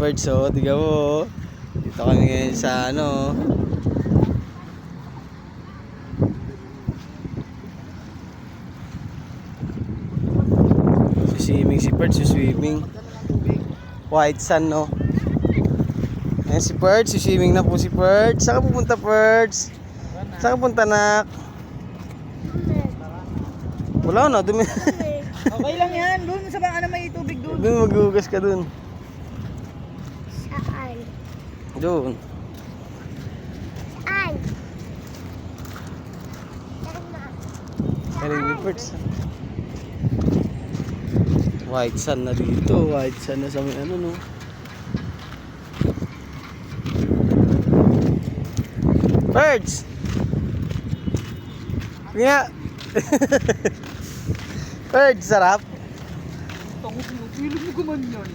Birds, oh. Tiga mo, oh. Dito kami ngayon sa ano. Swimming si Birds, swimming. White sun, no. Ayan si Birds, swimming na po si Birds. Saan ka pupunta, Birds? Saan ka punta, nak? Wala na, dumi. Okay lang yan. Doon sa baka na may tubig doon. Doon maghugas ka doon. Saan? Doon. Saan? Galing ni Birds. White sun na dito. White sun na sa may ano, no. Birds! Nga! Birds, sarap! Tango, pinupilit mo kuman yan.